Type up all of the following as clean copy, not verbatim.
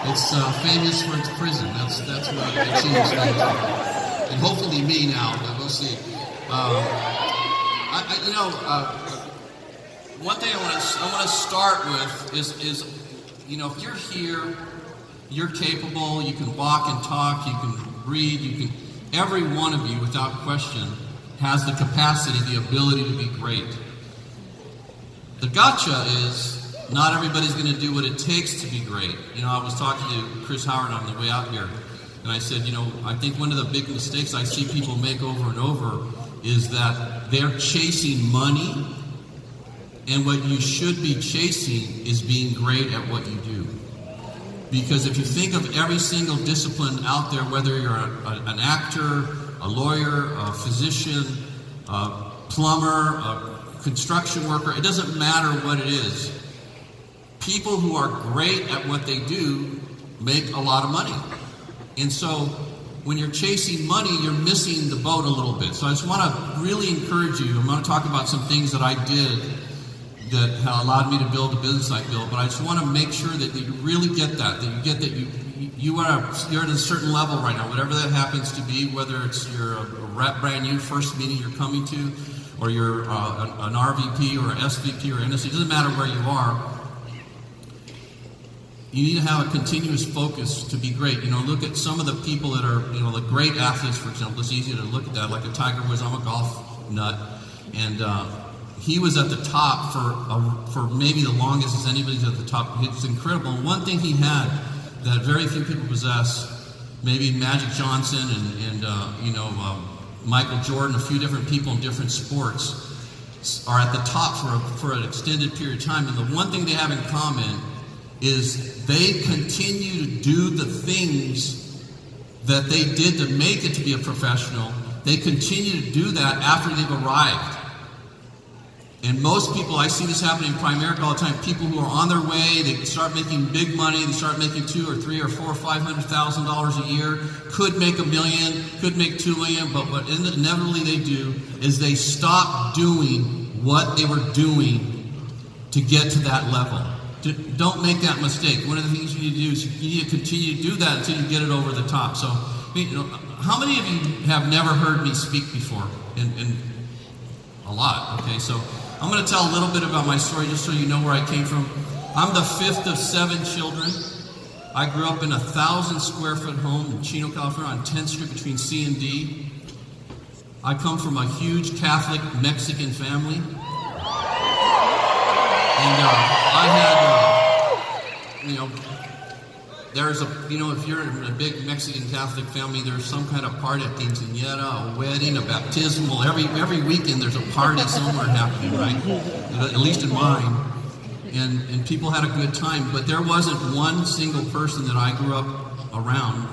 It's famous for its prison. That's what it seems famous for. And hopefully me now, but we'll see. One thing I want to start with is if you're here, you're capable. You can walk and talk. You can read. Every one of you, without question, has the capacity, the ability to be great. The gotcha is not everybody's going to do what it takes to be great. I was talking to Chris Howard on the way out here, and I said, I think one of the big mistakes I see people make over and over is that they're chasing money, and what you should be chasing is being great at what you do. Because if you think of every single discipline out there, whether you're an actor, a lawyer, a physician, a plumber, a construction worker, it doesn't matter what it is. People who are great at what they do make a lot of money. And so when you're chasing money, you're missing the boat a little bit. So I just want to really encourage you. I'm going to talk about some things that I did that allowed me to build the business I built, but I just want to make sure that you really get that you get that you're at a certain level right now, whatever that happens to be, whether it's you're a brand new first meeting you're coming to, or you're an RVP or an SVP or NSC, it doesn't matter where you are. You need to have a continuous focus to be great. Look at some of the people that are, the great athletes, for example. It's easy to look at that, like a Tiger Woods. I'm a golf nut, and he was at the top for maybe the longest as anybody's at the top. It's incredible. And one thing he had that very few people possess, maybe Magic Johnson and Michael Jordan, a few different people in different sports, are at the top for an extended period of time. And the one thing they have in common is they continue to do the things that they did to make it to be a professional. They continue to do that after they've arrived. And most people, I see this happening in Primerica all the time, people who are on their way, they start making big money, they start making $2 or $3 or $4 or $500,000 a year, could make $1 million, could make $2 million, but what inevitably they do is they stop doing what they were doing to get to that level. Don't make that mistake. One of the things you need to do is you need to continue to do that until you get it over the top. So, how many of you have never heard me speak before? And a lot, okay? So, I'm going to tell a little bit about my story just so you know where I came from. I'm the fifth of 7 children. I grew up in a 1,000-square-foot home in Chino, California on 10th Street between C and D. I come from a huge Catholic Mexican family. And I had, if you're in a big Mexican Catholic family, there's some kind of party, a quinceañera, a wedding, a baptismal. Every weekend there's a party somewhere happening, right? At least in mine. And people had a good time, but there wasn't one single person that I grew up around,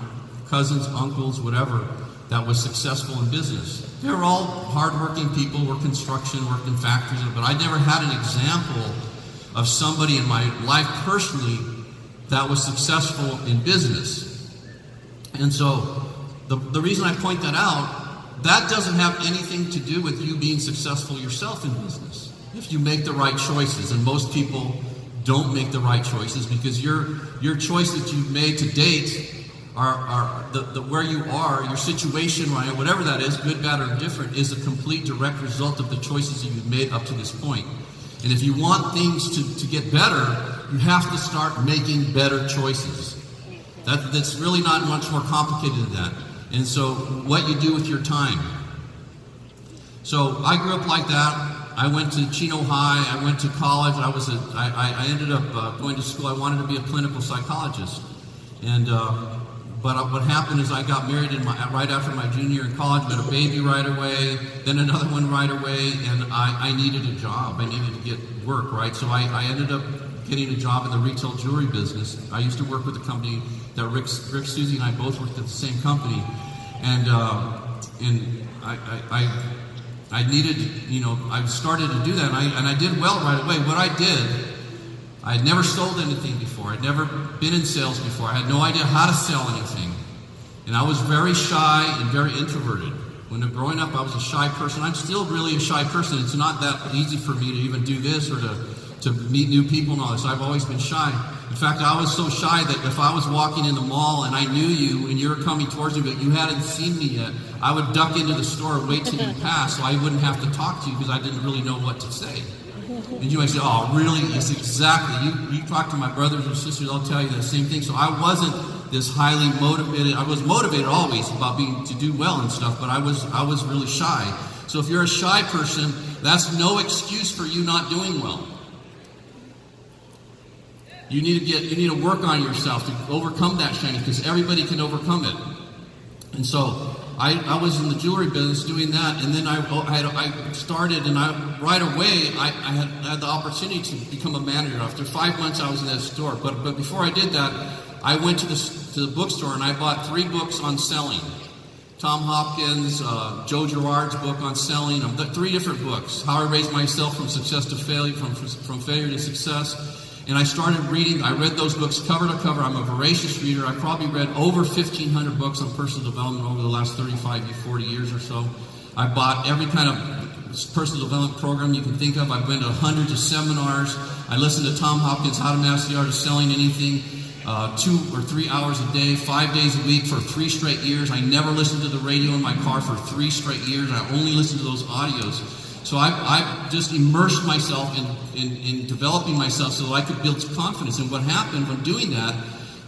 cousins, uncles, whatever, that was successful in business. They were all hardworking people, worked construction, worked in factories, but I never had an example of somebody in my life personally that was successful in business. And so the reason I point that out, that doesn't have anything to do with you being successful yourself in business. If you make the right choices, and most people don't make the right choices because your choice that you've made to date are the where you are, your situation, right, whatever that is, good, bad, or indifferent, is a complete direct result of the choices that you've made up to this point. And if you want things to get better, you have to start making better choices. That's really not much more complicated than that. And so what you do with your time. So I grew up like that. I went to Chino High. I went to college. I ended up going to school. I wanted to be a clinical psychologist. And but what happened is I got married right after my junior year in college, got a baby right away, then another one right away, and I needed a job. I needed to get work, right? So I ended up getting a job in the retail jewelry business. I used to work with a company that Rick, Susie, and I both worked at the same company, and I needed, I started to do that, and I did well right away. What I did, I had never sold anything before. I'd never been in sales before. I had no idea how to sell anything. And I was very shy and very introverted. When growing up, I was a shy person. I'm still really a shy person. It's not that easy for me to even do this or to meet new people and all this. I've always been shy. In fact, I was so shy that if I was walking in the mall and I knew you and you were coming towards me but you hadn't seen me yet, I would duck into the store and wait till you passed so I wouldn't have to talk to you because I didn't really know what to say. And you might say, oh, really? Yes, exactly. You talk to my brothers and sisters, they'll tell you the same thing. So I wasn't this highly motivated. I was motivated always about to do well and stuff, but I was really shy. So if you're a shy person, that's no excuse for you not doing well. You need to work on yourself to overcome that shyness because everybody can overcome it. And so I was in the jewelry business doing that, and then I started, and right away I had the opportunity to become a manager. After 5 months, I was in that store. But before I did that, I went to the bookstore and I bought 3 books on selling. Tom Hopkins, Joe Girard's book on selling. 3 different books. How I Raised Myself from Success to Failure, from Failure to Success. And I started reading. I read those books cover to cover. I'm a voracious reader. I probably read over 1,500 books on personal development over the last 35 to 40 years or so. I bought every kind of personal development program you can think of. I've been to hundreds of seminars. I listened to Tom Hopkins, How to Master the Art of Selling Anything, 2 or 3 hours a day, 5 days a week for 3 straight years. I never listened to the radio in my car for 3 straight years. I only listened to those audios. So I just immersed myself in developing myself so that I could build confidence. And what happened when doing that,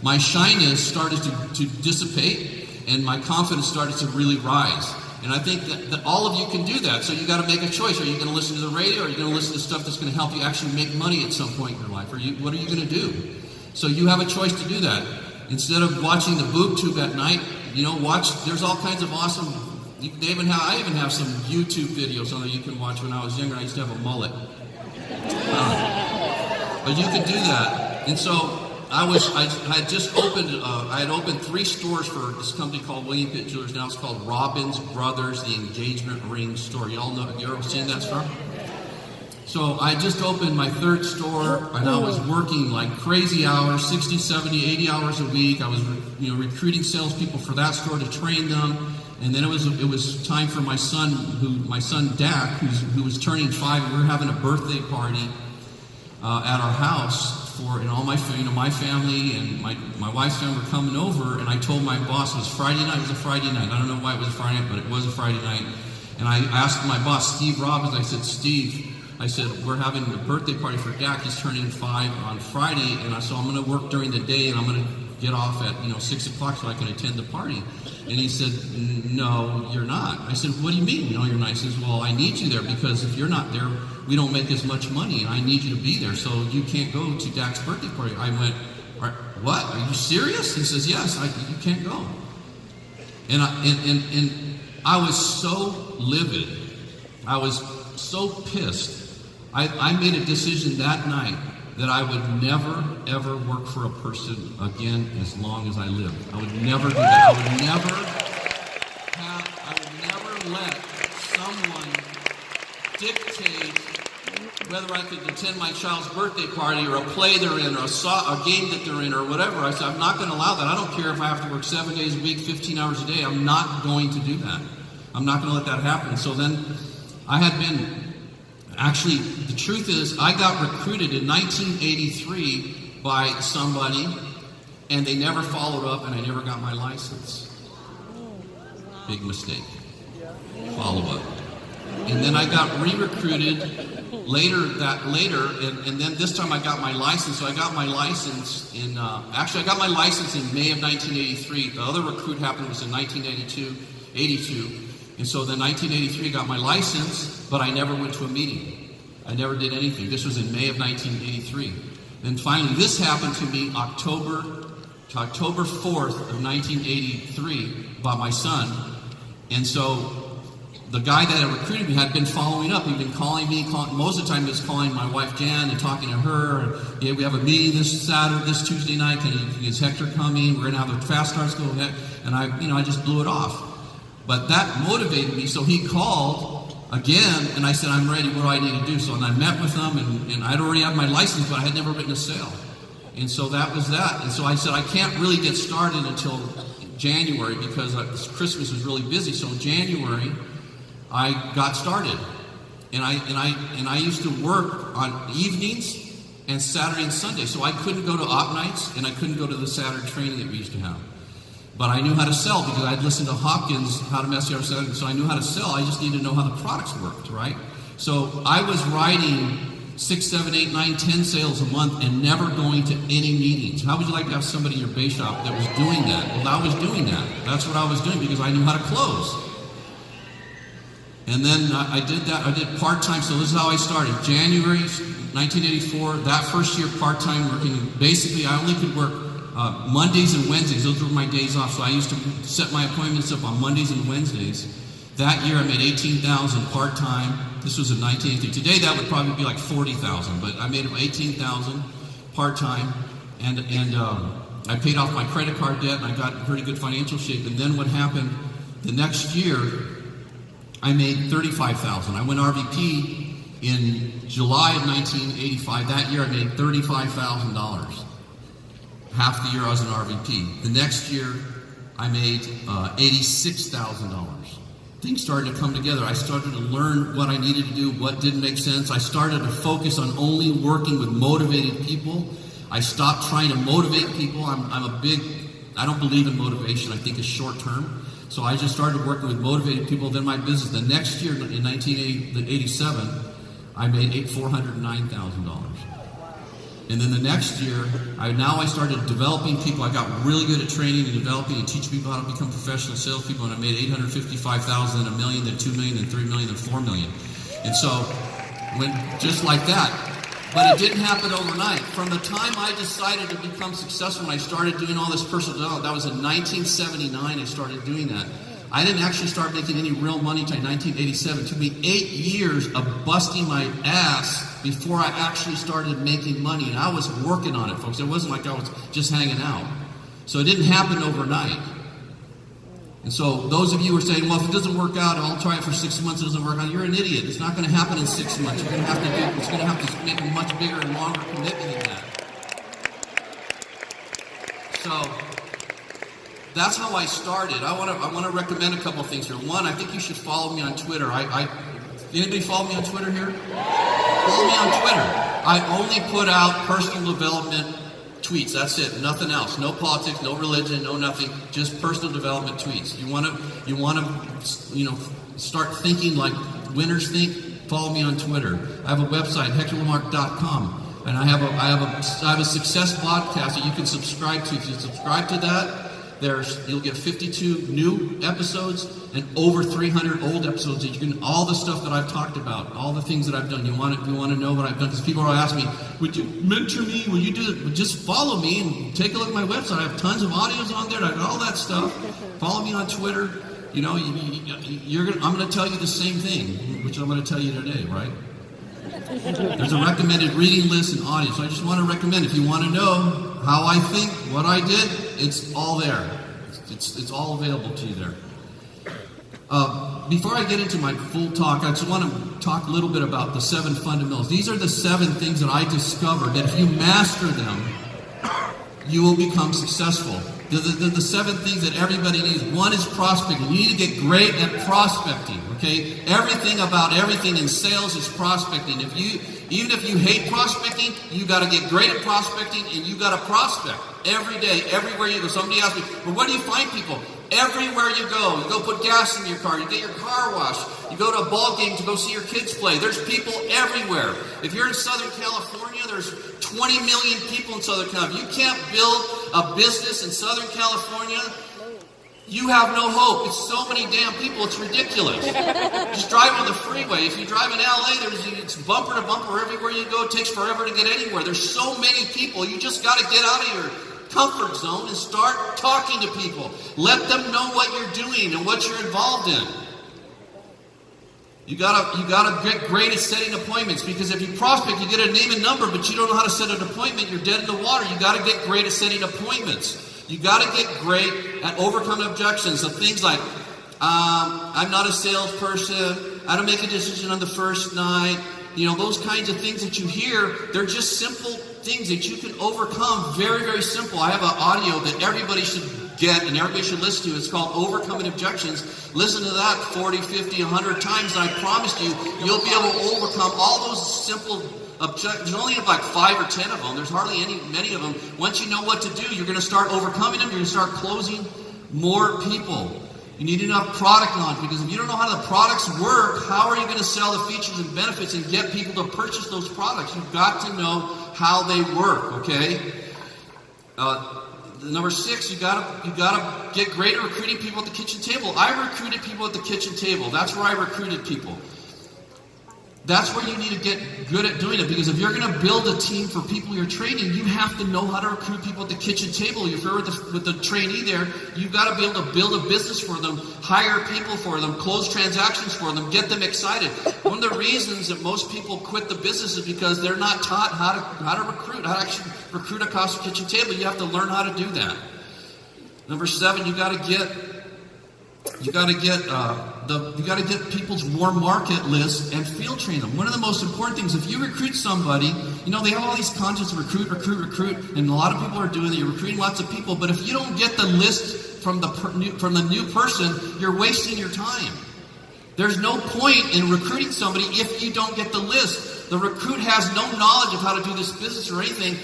my shyness started to dissipate and my confidence started to really rise. And I think that all of you can do that. So you got to make a choice. Are you going to listen to the radio or are you going to listen to stuff that's going to help you actually make money at some point in your life? What are you going to do? So you have a choice to do that. Instead of watching the boob tube at night, there's all kinds of awesome. I even have some YouTube videos on there you can watch. When I was younger, I used to have a mullet. But you can do that. And so I had just opened. I had opened 3 stores for this company called William Pitt Jewelers. Now it's called Robbins Brothers, the Engagement Ring Store. You all know? Have you ever seen that store? So I just opened my 3rd store, and I was working like crazy hours, 60, 70, 80 hours a week. I was recruiting salespeople for that store to train them. And then it was time for my son Dak, who was turning 5, and we were having a birthday party at our house for all my family and my wife's family were coming over. And I told my boss it was Friday night. It was a Friday night. I don't know why it was a Friday night, but it was a Friday night. And I asked my boss, Steve Robbins. I said, Steve, we're having a birthday party for Dak. He's turning 5 on Friday, and so I'm going to work during the day, and I'm going to get off at 6 o'clock so I can attend the party. And he said, no, you're not. I said, what do you mean, you're not? He says, well, I need you there because if you're not there, we don't make as much money, and I need you to be there, so you can't go to Dak's birthday party. I went, what? Are you serious? He says, yes, you can't go. And I was so livid. I was so pissed. I made a decision that night that I would never, ever work for a person again as long as I lived. I would never do that. I would never let someone dictate whether I could attend my child's birthday party or a play they're in or a game that they're in or whatever. I said, I'm not going to allow that. I don't care if I have to work 7 days a week, 15 hours a day. I'm not going to do that. I'm not going to let that happen. So then I had been... Actually, the truth is, I got recruited in 1983 by somebody, and they never followed up, and I never got my license. Big mistake. Follow up. And then I got re-recruited later, and then this time I got my license. So I got my license in, I got my license in May of 1983. The other recruit happened was in 1982. And so then 1983 I got my license, but I never went to a meeting. I never did anything. This was in May of 1983. Then finally this happened to me October 4th of 1983 by my son. And so the guy that had recruited me had been following up. He'd been calling me. Most of the time he was calling my wife Jan and talking to her. And, yeah, we have a meeting this Tuesday night. Is Hector coming? We're going to have a fast start school. And I just blew it off. But that motivated me, so he called again, and I said, I'm ready, what do I need to do? So I met with him, and I'd already had my license, but I had never written a sale. And so that was that. And so I said, I can't really get started until January because Christmas was really busy. So in January, I got started. And I used to work on evenings and Saturday and Sunday. So I couldn't go to op nights, and I couldn't go to the Saturday training that we used to have. But I knew how to sell because I'd listened to Hopkins, How to Master Your Selling, so I knew how to sell. I just needed to know how the products worked, right? So I was writing 6, 7, 8, 9, 10 sales a month and never going to any meetings. How would you like to have somebody in your base shop that was doing that? Well, I was doing that. That's what I was doing because I knew how to close. And then I did that. I did part-time. So this is how I started. January 1984, that first year part-time working. Basically, I only could work Mondays and Wednesdays. Those were my days off. So I used to set my appointments up on Mondays and Wednesdays. That year I made $18,000 part-time. This was in 1983. Today that would probably be like $40,000, but I made $18,000 part-time, and I paid off my credit card debt, and I got in pretty good financial shape. And then what happened? The next year, I made $35,000. I went RVP in July of 1985. That year I made $35,000. Half the year I was an RVP. The next year I made $86,000. Things started to come together. I started to learn what I needed to do, what didn't make sense. I started to focus on only working with motivated people. I stopped trying to motivate people. I don't believe in motivation. I think it's short term. So I just started working with motivated people. Then my business, the next year in 1987, I made $409,000. And then the next year, I started developing people. I got really good at training and developing and teaching people how to become professional salespeople. And I made $855,000, then $1 million, then $2 million, then $3 million, then $4 million. And so, just like that. But it didn't happen overnight. From the time I decided to become successful, when I started doing all this personal development, that was in 1979. I started doing that. I didn't actually start making any real money until 1987. It took me 8 years of busting my ass before I actually started making money. And I was working on it, folks. It wasn't like I was just hanging out. So it didn't happen overnight. And so those of you who are saying, well, if it doesn't work out, I'll try it for 6 months, it doesn't work out, you're an idiot. It's not going to happen in 6 months. It's going to have to make a much bigger and longer commitment than that. So that's how I started. I want to recommend a couple of things here. One, I think you should follow me on Twitter. Anybody follow me on Twitter here? Follow me on Twitter. I only put out personal development tweets. That's it. Nothing else. No politics, no religion, no nothing. Just personal development tweets. You want to start thinking like winners think? Follow me on Twitter. I have a website, HectorLaMarque.com, and I have a success podcast that you can subscribe to. If you subscribe to that, you'll get 52 new episodes and over 300 old episodes. That you can all the stuff that I've talked about, all the things that I've done. You want to know what I've done? Because people are asking me, would you mentor me? Will you do it? Just follow me and take a look at my website. I have tons of audios on there. I have all that stuff. Follow me on Twitter. I'm going to tell you the same thing, which I'm going to tell you today, right? There's a recommended reading list and audio. So I just want to recommend, if you want to know how I think, what I did, it's all there. It's all available to you there. Before I get into my full talk, I just want to talk a little bit about the 7 fundamentals. These are the 7 things that I discovered that if you master them, you will become successful. The 7 things that everybody needs. One is prospecting. You need to get great at prospecting. Okay, everything about everything in sales is prospecting. Even if you hate prospecting, you got to get great at prospecting, and you got to prospect every day, everywhere you go. Somebody asked me, well, where do you find people? Everywhere you go put gas in your car, you get your car washed, you go to a ball game to go see your kids play. There's people everywhere. If you're in Southern California, there's 20 million people in Southern California. If you can't build a business in Southern California, you have no hope. It's so many damn people, it's ridiculous. Just drive on the freeway. If you drive in LA, it's bumper to bumper everywhere you go. It takes forever to get anywhere. There's so many people. You just got to get out of your comfort zone and start talking to people. Let them know what you're doing and what you're involved in. You gotta get great at setting appointments, because if you prospect, you get a name and number, but you don't know how to set an appointment, you're dead in the water. You gotta get great at setting appointments. You got to get great at overcoming objections. So things like, I'm not a salesperson. I don't make a decision on the first night. Those kinds of things that you hear, they're just simple things that you can overcome. Very, very simple. I have an audio that everybody should get and everybody should listen to. It's called Overcoming Objections. Listen to that 40, 50, 100 times, and I promise you, you'll be able to overcome all those simple There's only like 5 or 10 of them. There's hardly many of them. Once you know what to do, you're going to start overcoming them. You're going to start closing more people. You need enough product knowledge, because if you don't know how the products work, how are you going to sell the features and benefits and get people to purchase those products? You've got to know how they work, okay? Number 6, you gotta get great at recruiting people at the kitchen table. I recruited people at the kitchen table. That's where I recruited people. That's where you need to get good at doing it, because if you're going to build a team for people you're training, you have to know how to recruit people at the kitchen table. If you're with the trainee there, you've got to be able to build a business for them, hire people for them, close transactions for them, get them excited. One of the reasons that most people quit the business is because they're not taught how to recruit, how to actually recruit across the kitchen table. You have to learn how to do that. Number 7, you got to get people's warm market list and field train them. One of the most important things, if you recruit somebody, they have all these concepts of recruit, and a lot of people are doing it. You're recruiting lots of people, but if you don't get the list from the new person, you're wasting your time. There's no point in recruiting somebody if you don't get the list. The recruit has no knowledge of how to do this business or anything.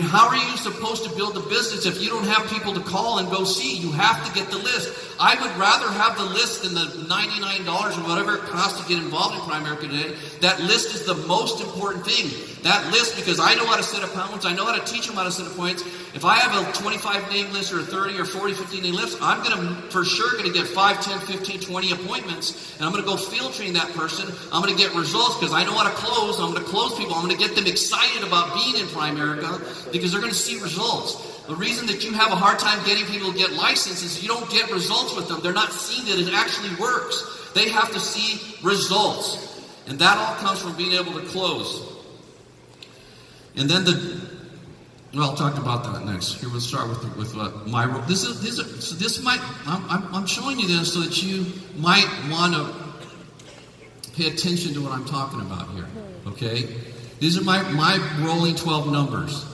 How are you supposed to build a business if you don't have people to call and go see? You have to get the list. I would rather have the list than the $99 or whatever it costs to get involved in Primerica today. That list is the most important thing. That list, because I know how to set appointments. I know how to teach them how to set appointments. If I have a 25 name list or a 30 or 40, 50 name list, I'm for sure going to get 5, 10, 15, 20 appointments, and I'm going to go field train that person. I'm going to get results because I know how to close. I'm going to close people. I'm going to get them excited about being in Primerica because they're going to see results. The reason that you have a hard time getting people to get licensed is you don't get results with them. They're not seeing that it actually works. They have to see results. And that all comes from being able to close. And then I'll talk about that next. Here we'll start with my role. I'm showing you this so that you might want to pay attention to what I'm talking about here. Okay? These are my rolling 12 numbers.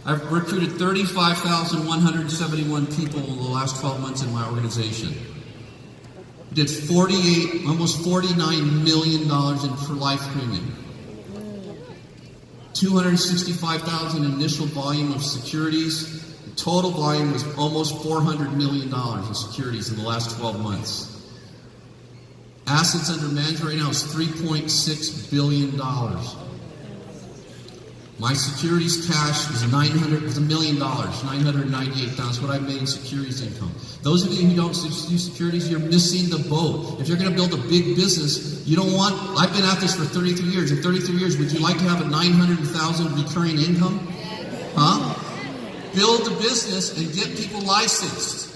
I've recruited 35,171 people in the last 12 months in my organization. We did almost $49 million in life premium. 265,000 initial volume of securities. The total volume was almost $400 million in securities in the last 12 months. Assets under management right now is $3.6 billion. My securities cash is $1 million, $998,000. What I made in securities income. Those of you who don't do securities, you're missing the boat. If you're going to build a big business, I've been at this for 33 years. In 33 years, would you like to have a $900,000 recurring income? Huh? Build a business and get people licensed.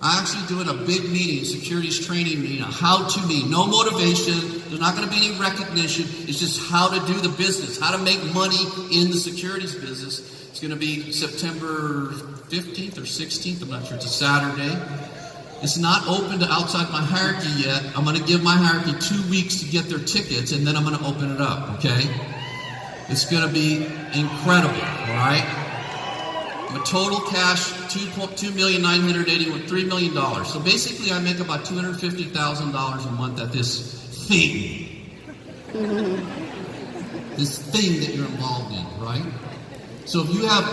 I'm actually doing a big meeting, securities training meeting, a how-to meeting. No motivation. There's not going to be any recognition. It's just how to do the business, how to make money in the securities business. It's going to be September 15th or 16th. I'm not sure. It's a Saturday. It's not open to outside my hierarchy yet. I'm going to give my hierarchy 2 weeks to get their tickets, and then I'm going to open it up, okay? It's going to be incredible, all right? My total cash, $2,981,000, $3 million. So basically, I make about $250,000 a month at this thing. This thing that you're involved in, right? So if you have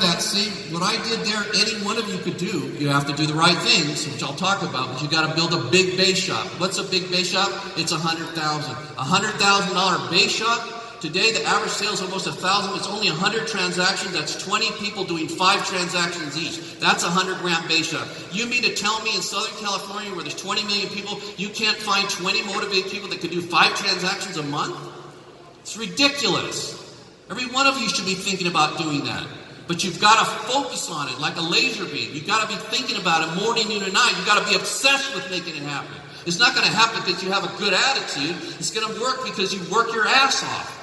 that same, what I did there, any one of you could do. You have to do the right things, which I'll talk about, but you got to build a big base shop. What's a big base shop? It's $100,000. $100,000 base shop. Today, the average sale is almost $1,000. It's only 100 transactions. That's 20 people doing 5 transactions each. That's a 100-grand base shop. You mean to tell me in Southern California, where there's 20 million people, you can't find 20 motivated people that could do 5 transactions a month? It's ridiculous. Every one of you should be thinking about doing that. But you've got to focus on it like a laser beam. You've got to be thinking about it morning, noon, and night. You've got to be obsessed with making it happen. It's not going to happen because you have a good attitude. It's going to work because you work your ass off.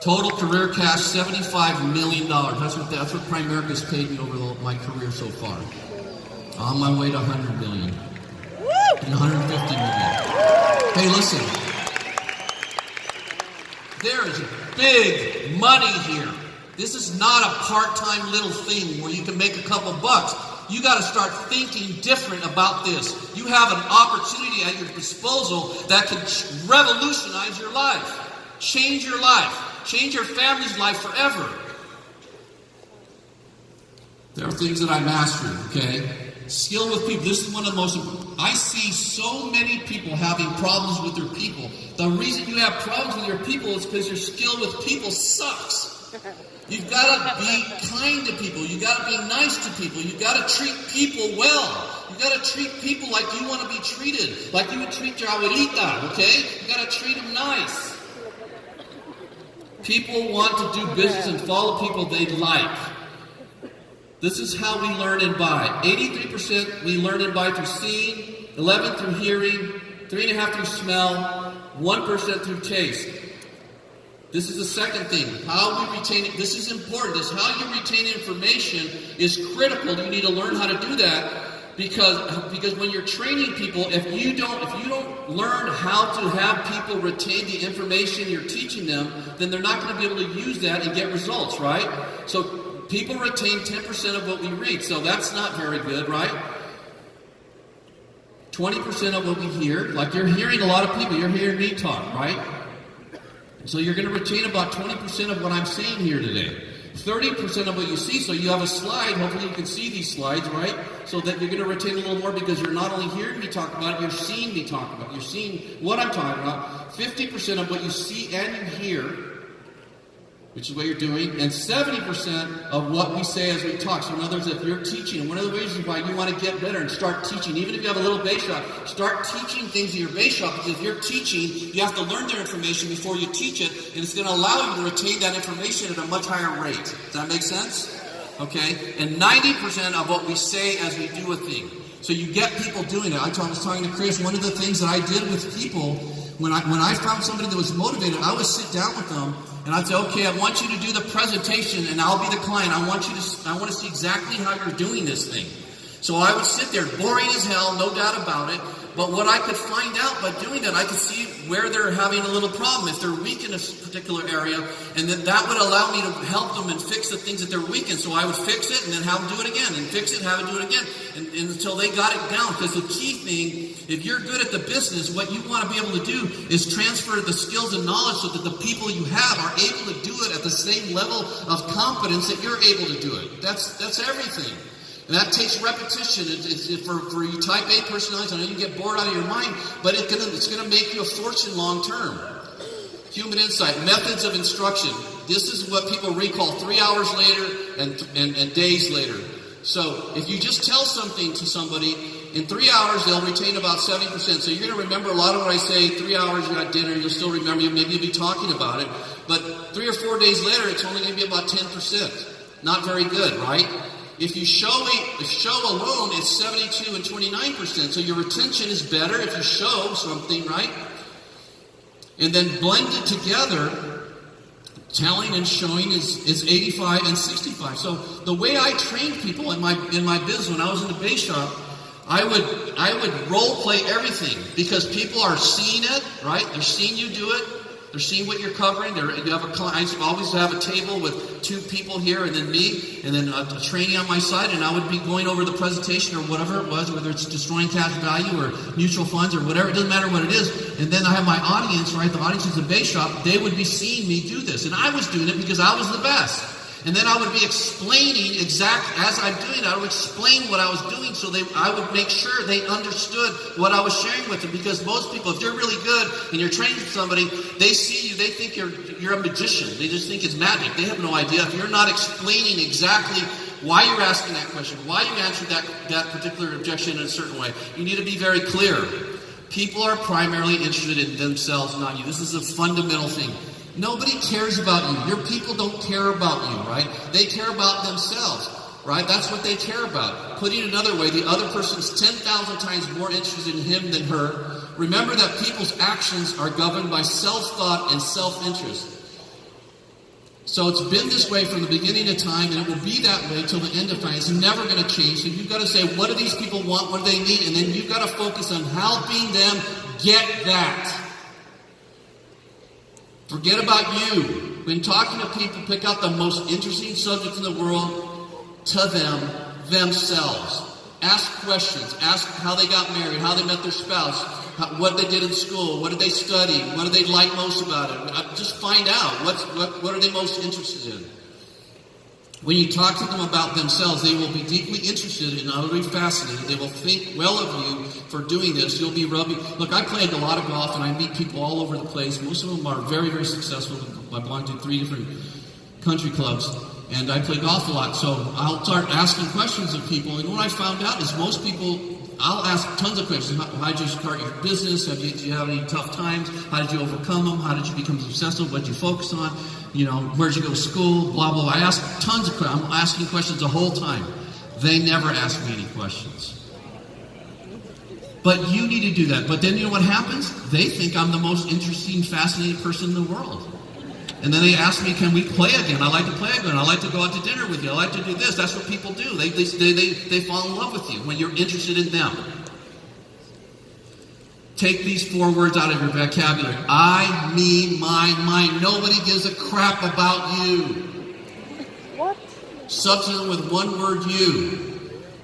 Total career cash, $75 million. That's what Primerica's paid me over my career so far. On my way to $100 million. And $150 million. Hey, listen. There is big money here. This is not a part-time little thing where you can make a couple bucks. You got to start thinking different about this. You have an opportunity at your disposal that can revolutionize your life. Change your life. Change your family's life forever. There are things that I mastered, okay? Skill with people. This is one of the most important. I see so many people having problems with their people. The reason you have problems with your people is because your skill with people sucks. You've got to be kind to people. You've got to be nice to people. You've got to treat people well. You've got to treat people like you want to be treated. Like you would treat your abuelita, okay? You've got to treat them nice. People want to do business and follow people they like. This is how we learn and buy. 83% we learn and buy through seeing, 11% through hearing, 3.5% through smell, 1% through taste. This is the second thing. How we retain it. This is important. This how you retain information is critical. You need to learn how to do that because when you're training people, if you don't learn how to have people retain the information you're teaching them, then they're not going to be able to use that and get results, right? So people retain 10% of what we read, so that's not very good, right? 20% of what we hear, like you're hearing a lot of people, you're hearing me talk, right? So you're going to retain about 20% of what I'm saying here today. 30% of what you see, so you have a slide, hopefully you can see these slides, right? So that you're going to retain a little more because you're not only hearing me talk about it, you're seeing me talk about it. You're seeing what I'm talking about. 50% of what you see and you hear, which is what you're doing, and 70% of what we say as we talk. So in other words, if you're teaching, and one of the reasons why you want to get better and start teaching, even if you have a little bass shop, start teaching things in your bass shop, because if you're teaching, you have to learn their information before you teach it, and it's going to allow you to retain that information at a much higher rate. Does that make sense? Okay? And 90% of what we say as we do a thing. So you get people doing it. I was talking to Chris, one of the things that I did with people, when I found somebody that was motivated, I would sit down with them, and I'd say, okay, I want you to do the presentation, and I'll be the client. I want to see exactly how you're doing this thing. So I would sit there, boring as hell, no doubt about it. But what I could find out by doing that, I could see where they're having a little problem, if they're weak in a particular area, and then that would allow me to help them and fix the things that they're weak in. So I would fix it and then have them do it again, and fix it and have them do it again, and until they got it down. Because the key thing, if you're good at the business, what you want to be able to do is transfer the skills and knowledge so that the people you have are able to do it at the same level of competence that you're able to do it. That's everything. And that takes repetition. It's for you type A personalities, I know you get bored out of your mind, but it's gonna make you a fortune long term. Human insight, methods of instruction. This is what people recall 3 hours later and days later. So if you just tell something to somebody, in 3 hours they'll retain about 70%. So you're gonna remember a lot of what I say. 3 hours, you got dinner, you'll still remember, maybe you'll be talking about it. But 3 or 4 days later, it's only gonna be about 10%. Not very good, right? If you show alone, it's 72 and 29%. So your retention is better if you show something, right? And then blended together, telling and showing is 85 and 65. So the way I trained people in my business when I was in the bass shop, I would role play everything because people are seeing it, right? They're seeing you do it. They're seeing what you're covering. You have a client. I always have a table with 2 people here, and then me, and then a trainee on my side, and I would be going over the presentation or whatever it was, whether it's destroying cash value or mutual funds or whatever. It doesn't matter what it is. And then I have my audience, right? The audience is a bass shop. They would be seeing me do this, and I was doing it because I was the best. And then I would be explaining exactly as I'm doing it. I would explain what I was doing so I would make sure they understood what I was sharing with them. Because most people, if you're really good and you're training somebody, they see you, they think you're a magician. They just think it's magic. They have no idea. If you're not explaining exactly why you're asking that question, why you answered that particular objection in a certain way, you need to be very clear. People are primarily interested in themselves, not you. This is a fundamental thing. Nobody cares about you. Your people don't care about you, right? They care about themselves, right? That's what they care about. Putting it another way, the other person's 10,000 times more interested in him than her. Remember that people's actions are governed by self-thought and self-interest. So it's been this way from the beginning of time, and it will be that way till the end of time. It's never going to change. So you've got to say, what do these people want? What do they need? And then you've got to focus on helping them get that. Forget about you. When talking to people, pick out the most interesting subject in the world to them, themselves. Ask questions. Ask how they got married, how they met their spouse, what they did in school, what did they study, what do they like most about it. Just find out what are they most interested in. When you talk to them about themselves, they will be deeply interested and utterly fascinated. They will think well of you for doing this. You'll be rubbing. Look, I played a lot of golf, and I meet people all over the place. Most of them are very, very successful. I belong to 3 different country clubs, and I play golf a lot. So I'll start asking questions of people, and what I found out is most people, I'll ask tons of questions. How did you start your business? Did you have any tough times? How did you overcome them? How did you become successful? What did you focus on? Where'd you go to school? Blah, blah, blah. I ask tons of questions. I'm asking questions the whole time. They never ask me any questions. But you need to do that. But then you know what happens? They think I'm the most interesting, fascinating person in the world. And then they ask me, can we play again? I like to play again. I like to go out to dinner with you. I like to do this. That's what people do. They fall in love with you when you're interested in them. Take these 4 words out of your vocabulary. I, me, mine, mine. Nobody gives a crap about you. What? Substitute with one word, you.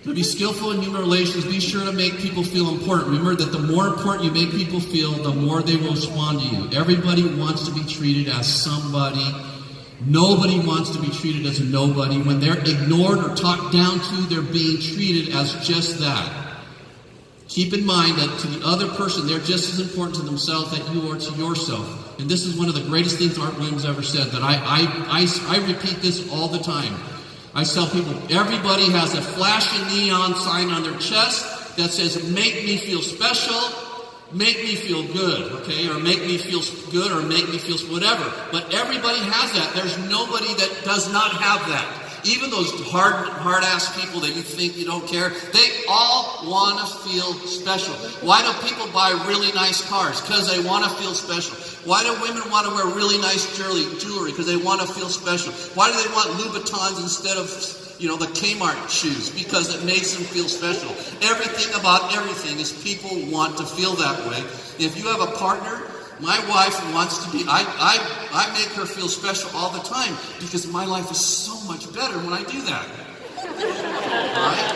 To be skillful in human relations, be sure to make people feel important. Remember that the more important you make people feel, the more they will respond to you. Everybody wants to be treated as somebody. Nobody wants to be treated as a nobody. When they're ignored or talked down to, they're being treated as just that. Keep in mind that to the other person, they're just as important to themselves as you are to yourself. And this is one of the greatest things Art Williams ever said, that I repeat this all the time. I tell people, everybody has a flashing neon sign on their chest that says, make me feel special, make me feel good, okay? Or make me feel good, or make me feel whatever. But everybody has that. There's nobody that does not have that. Even those hard-ass people that you think you don't care, they all want to feel special. Why do people buy really nice cars? Because they want to feel special. Why do women want to wear really nice jewelry? Because they want to feel special. Why do they want Louboutins instead of, the Kmart shoes? Because it makes them feel special. Everything about everything is people want to feel that way. If you have a partner, my wife wants to be, I make her feel special all the time because my life is so much better when I do that. Right?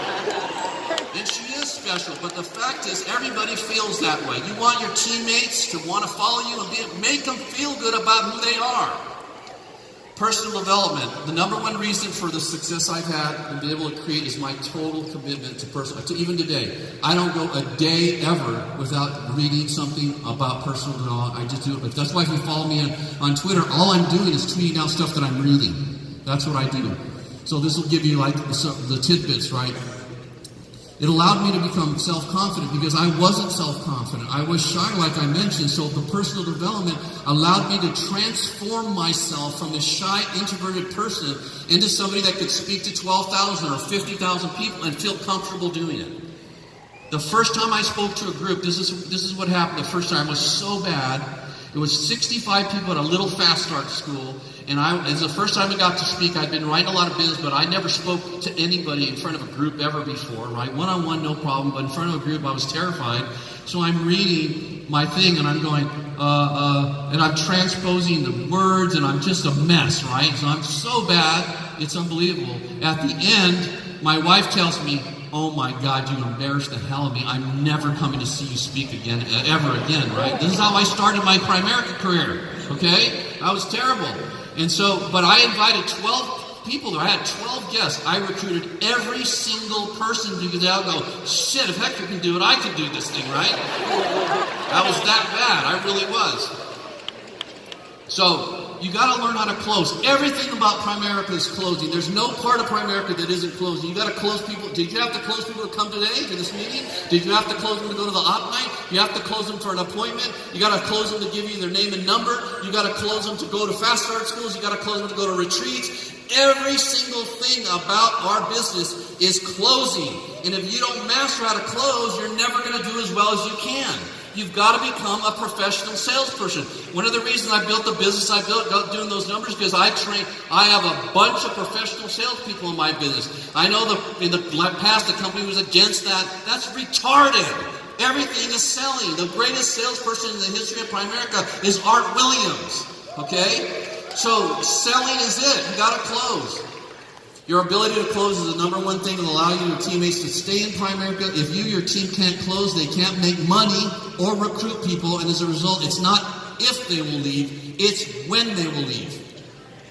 And she is special, but the fact is everybody feels that way. You want your teammates to want to follow you and make them feel good about who they are. Personal development. The number one reason for the success I've had and been able to create is my total commitment to personal. Even today, I don't go a day ever without reading something about personal development. I just do it. But that's why if you follow me on Twitter, all I'm doing is tweeting out stuff that I'm reading. That's what I do. So this will give you like the tidbits, right? It allowed me to become self-confident because I wasn't self-confident. I was shy, like I mentioned. So the personal development allowed me to transform myself from a shy, introverted person into somebody that could speak to 12,000 or 50,000 people and feel comfortable doing it. The first time I spoke to a group, this is what happened. The first time was so bad. It was 65 people at a little fast start school. And it was the first time I got to speak. I'd been writing a lot of business, but I never spoke to anybody in front of a group ever before, right? One-on-one, no problem, but in front of a group, I was terrified. So I'm reading my thing, and I'm going, and I'm transposing the words, and I'm just a mess, right? So I'm so bad, it's unbelievable. At the end, my wife tells me, oh my God, you embarrassed the hell of me. I'm never coming to see you speak again, ever again, right? This is how I started my Primerica career, okay? I was terrible. And so, but I invited 12 people there. I had 12 guests. I recruited every single person because they'll go, shit, if Hector can do it, I can do this thing, right? I was that bad. I really was. So, you got to learn how to close. Everything about Primerica is closing. There's no part of Primerica that isn't closing. You got to close people. Did you have to close people to come today to this meeting? Did you have to close them to go to the op night? You have to close them for an appointment. You got to close them to give you their name and number. You got to close them to go to fast start schools. You got to close them to go to retreats. Every single thing about our business is closing. And if you don't master how to close, you're never going to do as well as you can. You've got to become a professional salesperson. One of the reasons I built the business I built doing those numbers because I have a bunch of professional salespeople in my business. I know in the past the company was against that. That's retarded. Everything is selling. The greatest salesperson in the history of Primerica is Art Williams. Okay? So selling is it. You got to close. Your ability to close is the number one thing that will allow you and your teammates to stay in primary. If you, your team can't close, they can't make money or recruit people, and as a result, it's not if they will leave, it's when they will leave.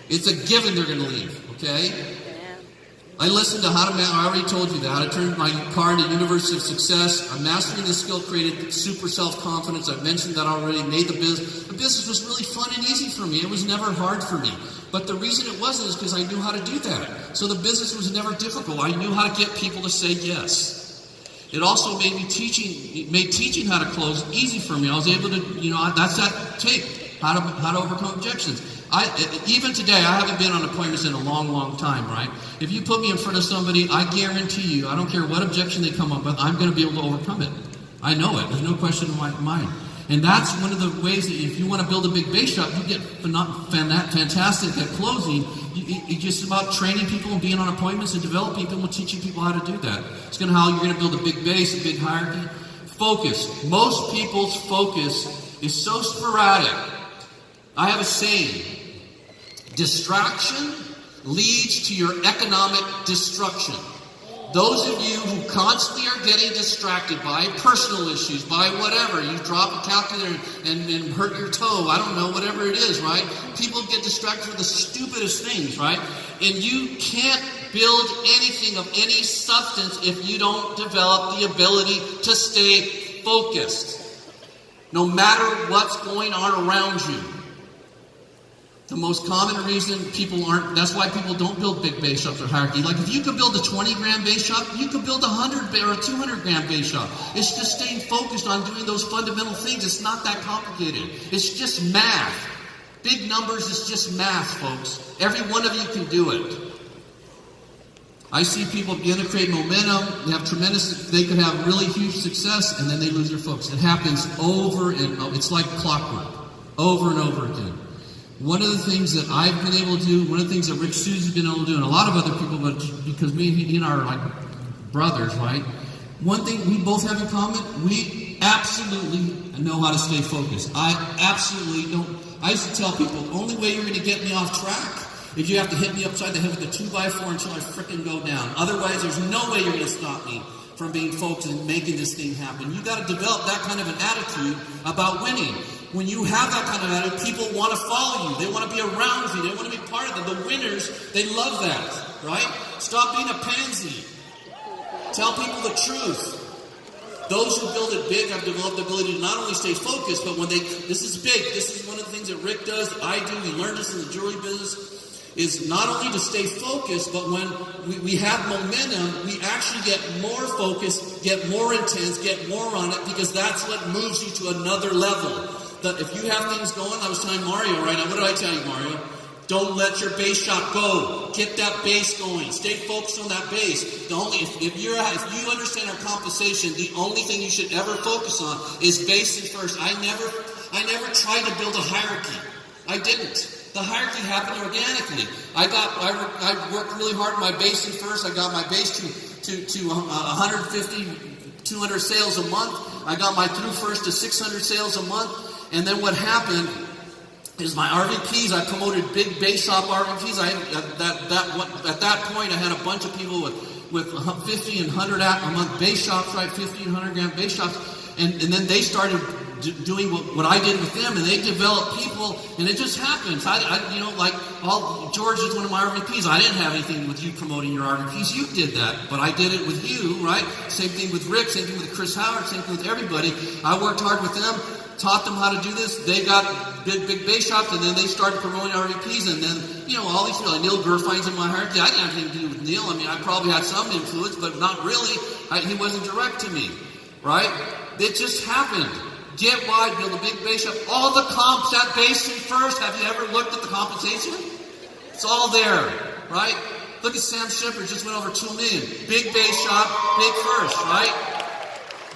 It's a given they're going to leave, okay? I listened to how to I already told you that. How to turn my car into University of Success. I'm mastering this skill, created super self-confidence. I've mentioned that already. Made the business. The business was really fun and easy for me. It was never hard for me. But the reason it wasn't is because I knew how to do that. So the business was never difficult. I knew how to get people to say yes. It also made teaching how to close easy for me. I was able to, that's that tape. How to overcome objections. Even today, I haven't been on appointments in a long, long time, right? If you put me in front of somebody, I guarantee you, I don't care what objection they come up with, I'm going to be able to overcome it. I know it. There's no question in my mind. And that's one of the ways that if you want to build a big base shop, you get fantastic at closing. It's just about training people and being on appointments and developing people and teaching people how to do that. It's going to how you're going to build a big base, a big hierarchy. Focus. Most people's focus is so sporadic. I have a saying. Distraction leads to your economic destruction. Those of you who constantly are getting distracted by personal issues, by whatever, you drop a calculator and hurt your toe, I don't know, whatever it is, right? People get distracted with the stupidest things, right? And you can't build anything of any substance if you don't develop the ability to stay focused, no matter what's going on around you. The most common reason that's why people don't build big base shops or hierarchy. Like if you could build a 20-gram base shop, you could build a 100 or a 200-gram base shop. It's just staying focused on doing those fundamental things. It's not that complicated. It's just math. Big numbers is just math, folks. Every one of you can do it. I see people begin to create momentum. They could have really huge success, and then they lose their focus. It happens over and over. It's like clockwork, over and over again. One of the things that I've been able to do, one of the things that Rick Susie's been able to do, and a lot of other people, but because he and I are like brothers, right? One thing we both have in common, we absolutely know how to stay focused. I absolutely don't. I used to tell people, the only way you're going to get me off track is you have to hit me upside the head with a 2x4 until I frickin' go down. Otherwise, there's no way you're going to stop me from being focused and making this thing happen. You got to develop that kind of an attitude about winning. When you have that kind of attitude, people want to follow you. They want to be around you. They want to be part of it. The winners, they love that, right? Stop being a pansy. Tell people the truth. Those who build it big have developed the ability to not only stay focused, but this is big. This is one of the things that Rick does, that I do. We learned this in the jewelry business, is not only to stay focused, but when we have momentum, we actually get more focused, get more intense, get more on it, because that's what moves you to another level. That if you have things going, I was telling Mario right now, what did I tell you, Mario? Don't let your base shop go. Get that base going. Stay focused on that base. If you understand our compensation, the only thing you should ever focus on is basing first. I never tried to build a hierarchy. I didn't. The hierarchy happened organically. I worked really hard on my basing first. I got my base to 150, 200 sales a month. I got my through first to 600 sales a month. And then what happened is my RVPs, I promoted big base shop RVPs. At that point, I had a bunch of people with 50 and 100 a month base shops, right? 50 and 100 gram base shops. And then they started doing what I did with them, and they developed people, and it just happens. George is one of my RVPs. I didn't have anything with you promoting your RVPs. You did that, but I did it with you, right? Same thing with Rick, same thing with Chris Howard, same thing with everybody. I worked hard with them, taught them how to do this. They got big base shops, and then they started promoting RVPs, and then, all these people, like Neil Gerfine's in my hierarchy. I didn't have anything to do with Neil. I mean, I probably had some influence, but not really. He wasn't direct to me, right? It just happened. Get wide, build a big base shop. All the comps at basing first. Have you ever looked at the compensation? It's all there, right? Look at Sam Shepard, just went over $2 million. Big base shop, big first, right?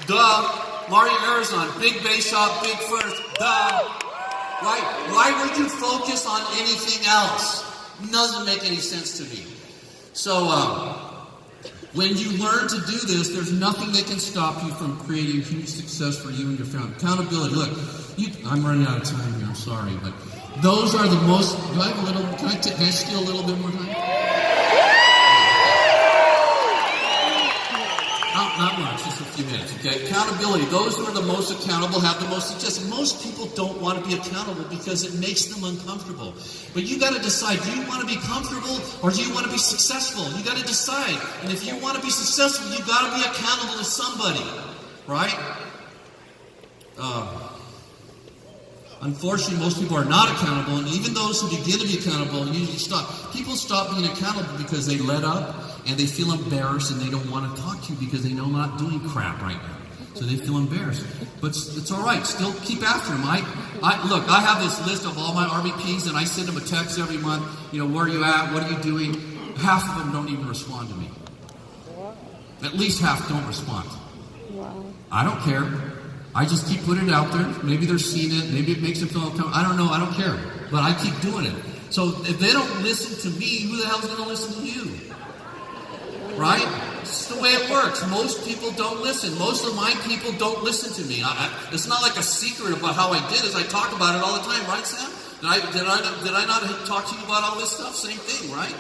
Duh. Mario Arizon, big base shop, big first. Duh. Right? Why would you focus on anything else? It doesn't make any sense to me. So, when you learn to do this, there's nothing that can stop you from creating huge success for you and your family. Accountability. Look, I'm running out of time here. I'm sorry, but those are the most. Do I have a little? Can I steal a little bit more time? just for a few minutes, okay? Accountability. Those who are the most accountable have the most success. Most people don't want to be accountable because it makes them uncomfortable. But you got to decide, do you want to be comfortable or do you want to be successful? You got to decide. And if you want to be successful, you got to be accountable to somebody, right? Unfortunately, most people are not accountable, and even those who begin to be accountable usually stop. People stop being accountable because they let up, and they feel embarrassed, and they don't want to talk to you because they know I'm not doing crap right now. So they feel embarrassed. But it's all right. Still keep after them. Look, I have this list of all my RVPs, and I send them a text every month. Where are you at? What are you doing? Half of them don't even respond to me. At least half don't respond. Wow. I don't care. I just keep putting it out there. Maybe they're seeing it. Maybe it makes them feel uncomfortable. I don't know. I don't care. But I keep doing it. So if they don't listen to me, who the hell is going to listen to you? Right? It's the way it works. Most people don't listen. Most of my people don't listen to me. It's not like a secret about how I did it. I talk about it all the time. Right, Sam? Did I not talk to you about all this stuff? Same thing, right?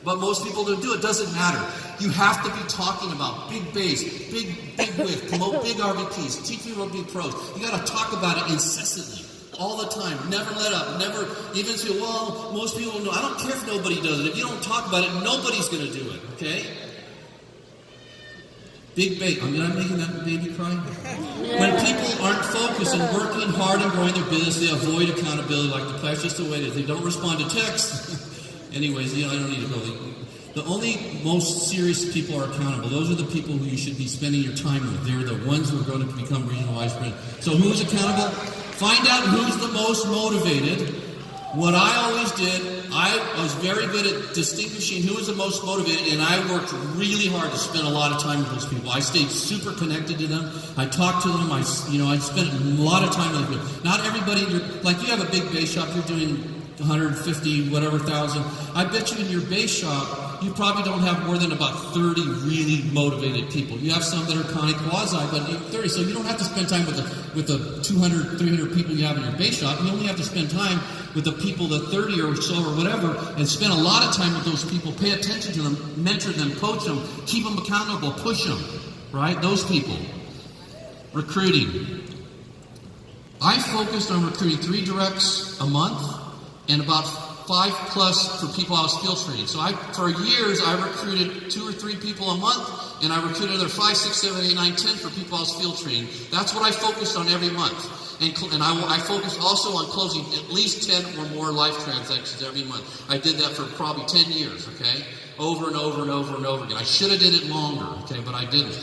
But most people don't do it. It doesn't matter. You have to be talking about big base, big width, promote big RVPs, teach people to be pros. You got to talk about it incessantly, all the time. Never let up. Never even say, well, most people know. I don't care if nobody does it. If you don't talk about it, nobody's going to do it. Okay? Big base. Am I making that baby cry? When people aren't focused and working hard and growing their business, they avoid accountability like the That's just the way it is. They don't respond to texts. Anyways, I don't need to go. The only most serious people are accountable. Those are the people who you should be spending your time with. They're the ones who are going to become regional vice president. So who's accountable? Find out who's the most motivated. What I always did, I was very good at distinguishing who was the most motivated, and I worked really hard to spend a lot of time with those people. I stayed super connected to them. I talked to them. I spent a lot of time with them. Not everybody, like you have a big base shop, you're doing 150, whatever thousand. I bet you in your base shop, you probably don't have more than about 30 really motivated people. You have some that are kind of quasi, but 30. So you don't have to spend time with the 200, 300 people you have in your base shop. You only have to spend time with the people, the 30 or so or whatever, and spend a lot of time with those people. Pay attention to them, mentor them, coach them, keep them accountable, push them, right? Those people. Recruiting. I focused on recruiting 3 directs a month, and about 5 plus for people I was field training. So for years, I recruited 2 or 3 people a month, and I recruited another 5, 6, 7, 8, 9, 10 for people I was field training. That's what I focused on every month. And I focused also on closing at least 10 or more life transactions every month. I did that for probably 10 years, okay? Over and over and over and over again. I should have did it longer, okay, but I didn't.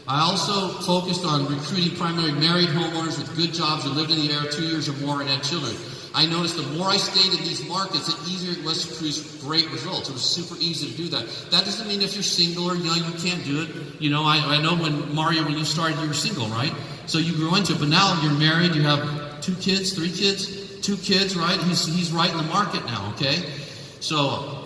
I also focused on recruiting primarily married homeowners with good jobs who lived in the area 2 years or more and had children. I noticed the more I stayed in these markets, the easier it was to produce great results. It was super easy to do that. That doesn't mean if you're single or young, you can't do it. I know when you started, you were single, right? So you grew into it, but now you're married, you have 2 kids, 3 kids, 2 kids, right? He's right in the market now, okay? So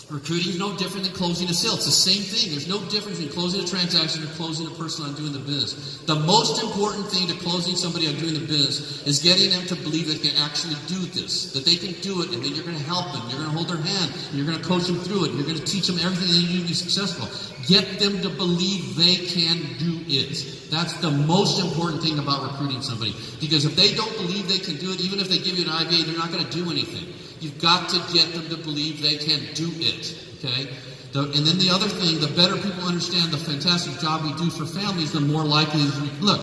recruiting is no different than closing a sale. It's the same thing. There's no difference in closing a transaction or closing a person on doing the business. The most important thing to closing somebody on doing the business is getting them to believe they can actually do this, that they can do it, and that you're going to help them. You're going to hold their hand. And you're going to coach them through it. You're going to teach them everything they need to be successful. Get them to believe they can do it. That's the most important thing about recruiting somebody. Because if they don't believe they can do it, even if they give you an IBA, they're not going to do anything. You've got to get them to believe they can do it, okay? And then the other thing, the better people understand the fantastic job we do for families, the more likely it is. Look,